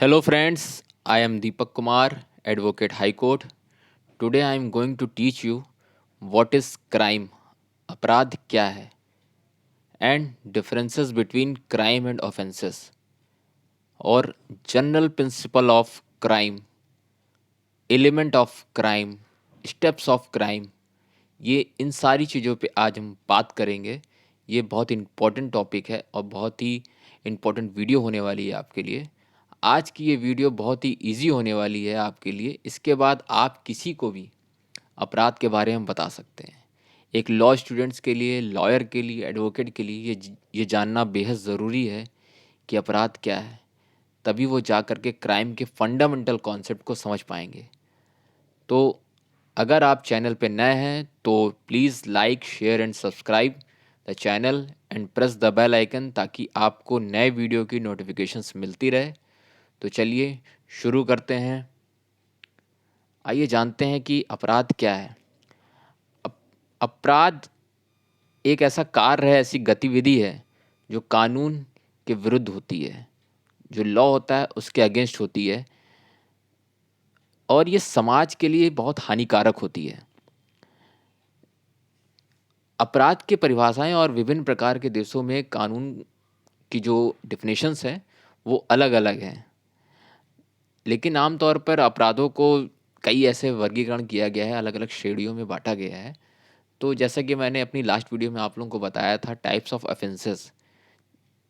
Hello friends, I am Deepak Kumar, Advocate High Court. Today I am going to teach you what is crime, अपराध क्या है, and differences between crime and offenses, और general principle of crime, element of crime, steps of crime. ये इन सारी चीज़ों पे आज हम बात करेंगे। ये बहुत इम्पोर्टेंट टॉपिक है और बहुत ही इम्पोर्टेंट वीडियो होने वाली है आपके लिए। आज की ये वीडियो बहुत ही इजी होने वाली है आपके लिए। इसके बाद आप किसी को भी अपराध के बारे में बता सकते हैं। एक लॉ स्टूडेंट्स के लिए, लॉयर के लिए, एडवोकेट के लिए ये जानना बेहद ज़रूरी है कि अपराध क्या है। तभी वो जा कर के क्राइम के फंडामेंटल कॉन्सेप्ट को समझ पाएंगे। तो अगर आप चैनल पे नए हैं तो please like, share and subscribe the channel and press the bell icon, ताकि आपको नए वीडियो की नोटिफिकेशंस मिलती रहे। तो चलिए शुरू करते हैं। आइए जानते हैं कि अपराध क्या है। अपराध एक ऐसा कार्य है, ऐसी गतिविधि है जो कानून के विरुद्ध होती है, जो लॉ होता है उसके अगेंस्ट होती है, और ये समाज के लिए बहुत हानिकारक होती है। अपराध की परिभाषाएं और विभिन्न प्रकार के देशों में कानून की जो डिफिनेशंस हैं वो अलग अलग हैं, लेकिन आमतौर पर अपराधों को कई ऐसे वर्गीकरण किया गया है, अलग अलग श्रेणियों में बांटा गया है। तो जैसा कि मैंने अपनी लास्ट वीडियो में आप लोगों को बताया था, टाइप्स ऑफ ऑफेंसेस,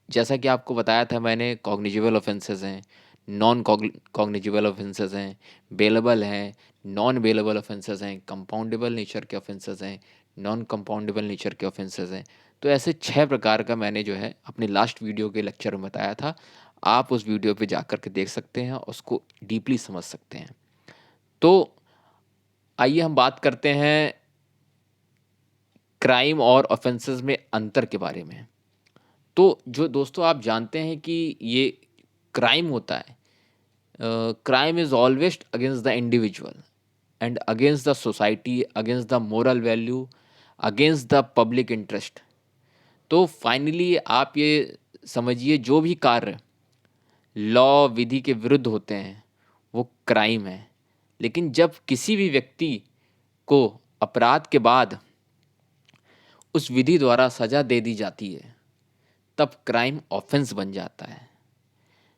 जैसा कि आपको बताया था मैंने, कॉग्निजिबल ऑफेंसेस हैं, नॉन कॉग्निजिबल ऑफेंसेस हैं, बेलेबल हैं, नॉन बेलेबल ऑफेंसेस हैं, कंपाउंडेबल नेचर के ऑफेंसेस हैं, नॉन कंपाउंडेबल नेचर के ऑफेंसेस हैं। तो ऐसे 6 प्रकार का मैंने जो है अपने लास्ट वीडियो के लेक्चर में बताया था। आप उस वीडियो पे जा कर के देख सकते हैं, उसको डीपली समझ सकते हैं। तो आइए हम बात करते हैं क्राइम और ऑफेंसेस में अंतर के बारे में। तो जो दोस्तों आप जानते हैं कि ये क्राइम होता है, crime is always against the individual and against the society, against the moral value, against the public interest. तो फाइनली आप ये समझिए, जो भी कार्य लॉ विधि के विरुद्ध होते हैं वो क्राइम है। लेकिन जब किसी भी व्यक्ति को अपराध के बाद उस विधि द्वारा सजा दे दी जाती है, तब क्राइम ऑफेंस बन जाता है।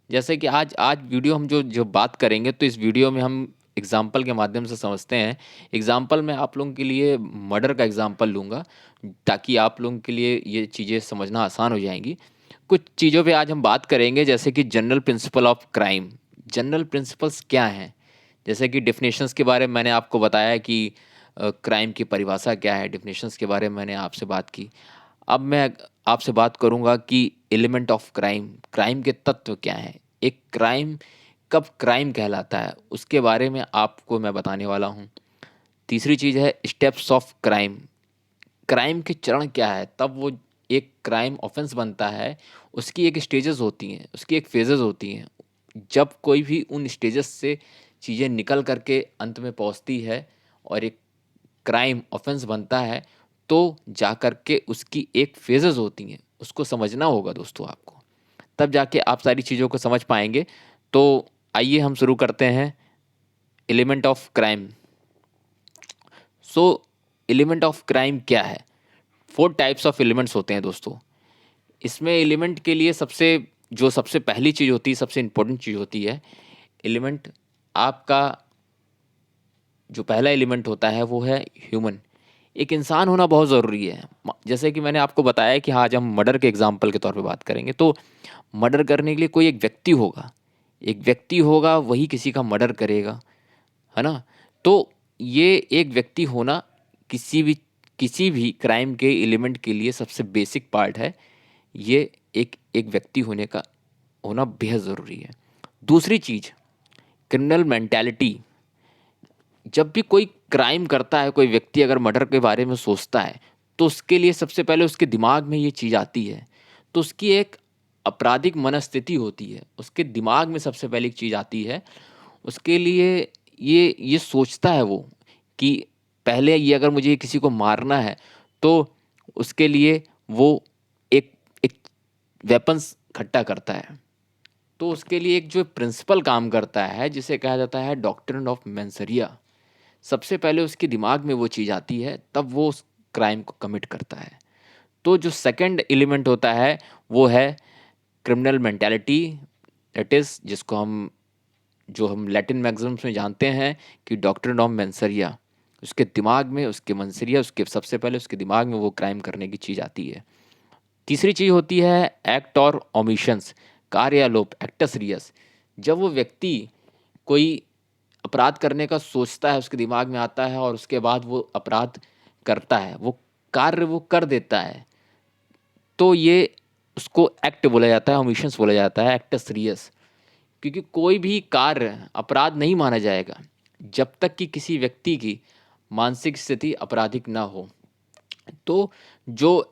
जैसे कि आज आज वीडियो हम जो जो बात करेंगे, तो इस वीडियो में हम एग्जाम्पल के माध्यम से समझते हैं। एग्जाम्पल मैं आप लोगों के लिए मर्डर का एग्जाम्पल लूँगा, ताकि आप लोगों के लिए ये चीज़ें समझना आसान हो जाएंगी। कुछ चीज़ों पे आज हम बात करेंगे, जैसे कि general principle of crime. General principles क्या हैं? जैसे कि डिफिनेशंस के बारे में मैंने आपको बताया कि क्राइम की परिभाषा क्या है, डिफिनेशंस के बारे में मैंने आपसे बात की। अब मैं आपसे बात करूंगा कि एलिमेंट ऑफ क्राइम, क्राइम के तत्व क्या हैं। एक क्राइम कब क्राइम कहलाता है उसके बारे में आपको मैं बताने वाला हूँ। तीसरी चीज़ है स्टेप्स ऑफ क्राइम, क्राइम के चरण क्या है, तब वो एक क्राइम ऑफेंस बनता है। उसकी एक स्टेजेस होती हैं, उसकी एक फेजेस होती हैं। जब कोई भी उन स्टेजेस से चीज़ें निकल करके अंत में पहुंचती है और एक क्राइम ऑफेंस बनता है, तो जा कर के उसकी एक फेजेस होती हैं, उसको समझना होगा दोस्तों आपको, तब जाके आप सारी चीज़ों को समझ पाएंगे। तो आइए हम शुरू करते हैं। Element of crime. So element of crime क्या है? 4 टाइप्स ऑफ एलिमेंट्स होते हैं दोस्तों। इसमें एलिमेंट के लिए सबसे पहली चीज़ होती है, सबसे इम्पोर्टेंट चीज़ होती है एलिमेंट। आपका जो पहला एलिमेंट होता है वो है ह्यूमन। एक इंसान होना बहुत ज़रूरी है। जैसे कि मैंने आपको बताया कि हाँ, आज हम मर्डर के एग्जाम्पल के तौर पे बात करेंगे, तो मर्डर करने के लिए कोई एक व्यक्ति होगा, एक व्यक्ति होगा, वही किसी का मर्डर करेगा, है ना? तो ये एक व्यक्ति होना किसी भी किसी भी क्राइम के एलिमेंट के लिए सबसे बेसिक पार्ट है। ये एक एक व्यक्ति होने का होना बेहद ज़रूरी है। दूसरी चीज़, क्रिमिनल मेंटालिटी। जब भी कोई क्राइम करता है, कोई व्यक्ति अगर मर्डर के बारे में सोचता है, तो उसके लिए सबसे पहले उसके दिमाग में ये चीज़ आती है। तो उसकी एक आपराधिक मनस्थिति होती है, उसके दिमाग में सबसे पहले एक चीज़ आती है। उसके लिए ये सोचता है वो कि पहले ये अगर मुझे किसी को मारना है, तो उसके लिए वो एक एक वेपन्स इकट्ठा करता है। तो उसके लिए एक जो प्रिंसिपल काम करता है जिसे कहा जाता है डॉक्ट्रिन ऑफ मेंसरिया। सबसे पहले उसके दिमाग में वो चीज़ आती है, तब वो उस क्राइम को कमिट करता है। तो जो सेकंड एलिमेंट होता है वो है क्रिमिनल मेंटालिटी, दैट इज़ जिसको हम लैटिन मैक्सिम्स में जानते हैं कि डॉक्ट्रिन ऑफ मेंसरिया। उसके दिमाग में, उसके मंसरिया, उसके सबसे पहले उसके दिमाग में वो क्राइम करने की चीज़ आती है। तीसरी चीज़ होती है एक्ट और ओमिशंस, कार्यालोप, एक्टस रियस। जब वो व्यक्ति कोई अपराध करने का सोचता है, उसके दिमाग में आता है और उसके बाद वो अपराध करता है, वो कार्य वो कर देता है, तो ये उसको एक्ट बोला जाता है, ओमिशंस बोला जाता है, एक्टस रियस। क्योंकि कोई भी कार्य अपराध नहीं माना जाएगा जब तक कि किसी व्यक्ति की मानसिक स्थिति आपराधिक ना हो। तो जो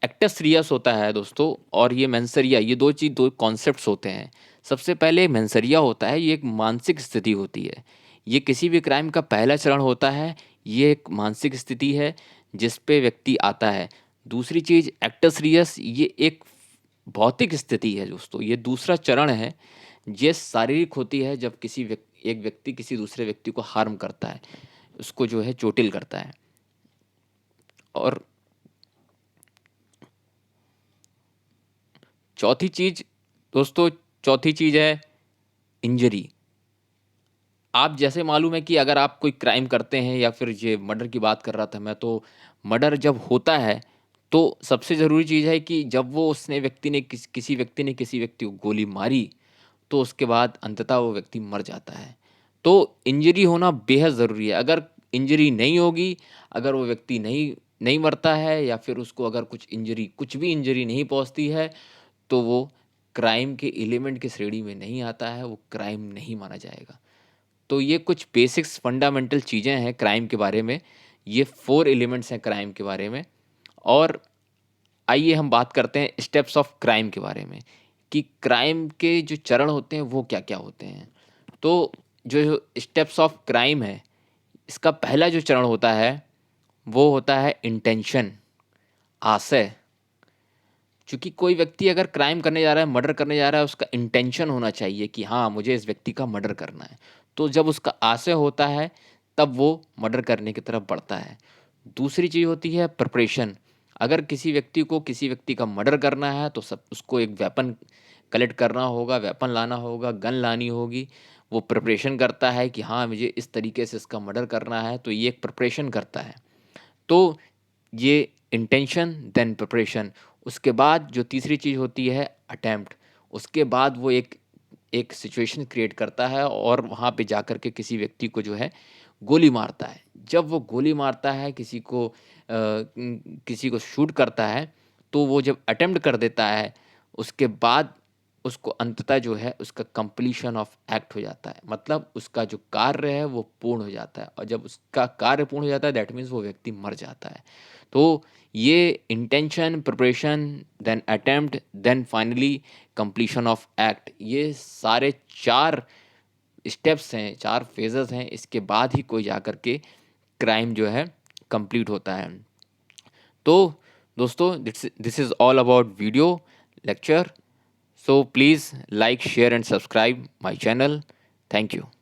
एक्टस रियस होता है दोस्तों और ये मेंसरिया, ये दो कॉन्सेप्ट्स होते हैं। सबसे पहले मेंसरिया होता है, ये एक मानसिक स्थिति होती है। ये किसी भी क्राइम का पहला चरण होता है। ये एक मानसिक स्थिति है जिस पे व्यक्ति आता है। दूसरी चीज़ एक्टस रियस, ये एक भौतिक स्थिति है दोस्तों, ये दूसरा चरण है। ये शारीरिक होती है जब एक व्यक्ति किसी दूसरे व्यक्ति को हार्म करता है, उसको जो है चोटिल करता है। और चौथी चीज़ दोस्तों, चौथी चीज़ है इंजरी। आप जैसे मालूम है कि अगर आप कोई क्राइम करते हैं, या फिर ये मर्डर की बात कर रहा था मैं, तो मर्डर जब होता है तो सबसे ज़रूरी चीज़ है कि जब वो उसने व्यक्ति ने किसी व्यक्ति ने किसी व्यक्ति को गोली मारी, तो उसके बाद अंततः वो व्यक्ति मर जाता है। तो इंजरी होना बेहद ज़रूरी है। अगर इंजरी नहीं होगी, अगर वो व्यक्ति नहीं नहीं मरता है, या फिर उसको अगर कुछ भी इंजरी नहीं पहुंचती है, तो वो क्राइम के एलिमेंट की श्रेणी में नहीं आता है, वो क्राइम नहीं माना जाएगा। तो ये कुछ बेसिक्स फंडामेंटल चीज़ें हैं क्राइम के बारे में। ये 4 एलिमेंट्स हैं क्राइम के बारे में। और आइए हम बात करते हैं स्टेप्स ऑफ क्राइम के बारे में, कि क्राइम के जो चरण होते हैं वो क्या-क्या होते हैं। तो जो स्टेप्स ऑफ क्राइम है, इसका पहला जो चरण होता है वो होता है इंटेंशन, आशय। क्योंकि कोई व्यक्ति अगर क्राइम करने जा रहा है, मर्डर करने जा रहा है, उसका इंटेंशन होना चाहिए कि हाँ, मुझे इस व्यक्ति का मर्डर करना है। तो जब उसका आशय होता है, तब वो मर्डर करने की तरफ बढ़ता है। दूसरी चीज़ होती है प्रिपरेशन। अगर किसी व्यक्ति का मर्डर करना है, तो सब उसको एक वेपन कलेक्ट करना होगा, वेपन लाना होगा, गन लानी होगी। वो प्रिपरेशन करता है कि हाँ, मुझे इस तरीके से इसका मर्डर करना है, तो ये एक प्रिपरेशन करता है। तो ये इंटेंशन देन प्रिपरेशन। उसके बाद जो तीसरी चीज़ होती है अटेम्प्ट। उसके बाद वो एक एक सिचुएशन क्रिएट करता है और वहाँ पे जा कर के किसी व्यक्ति को जो है गोली मारता है। जब वो गोली मारता है, किसी को शूट करता है, तो वो जब अटेम्प्ट कर देता है, उसके बाद उसको अंततः जो है उसका कंप्लीशन ऑफ एक्ट हो जाता है। मतलब उसका जो कार्य है वो पूर्ण हो जाता है, और जब उसका कार्य पूर्ण हो जाता है, दैट मीन्स वो व्यक्ति मर जाता है। तो ये intention, preparation, then attempt, then finally completion of act, ये सारे 4 स्टेप्स हैं, 4 फेजेस हैं। इसके बाद ही कोई जाकर के क्राइम जो है कंप्लीट होता है। तो दोस्तों, this is all about video lecture. So please like, share and subscribe my channel. Thank you.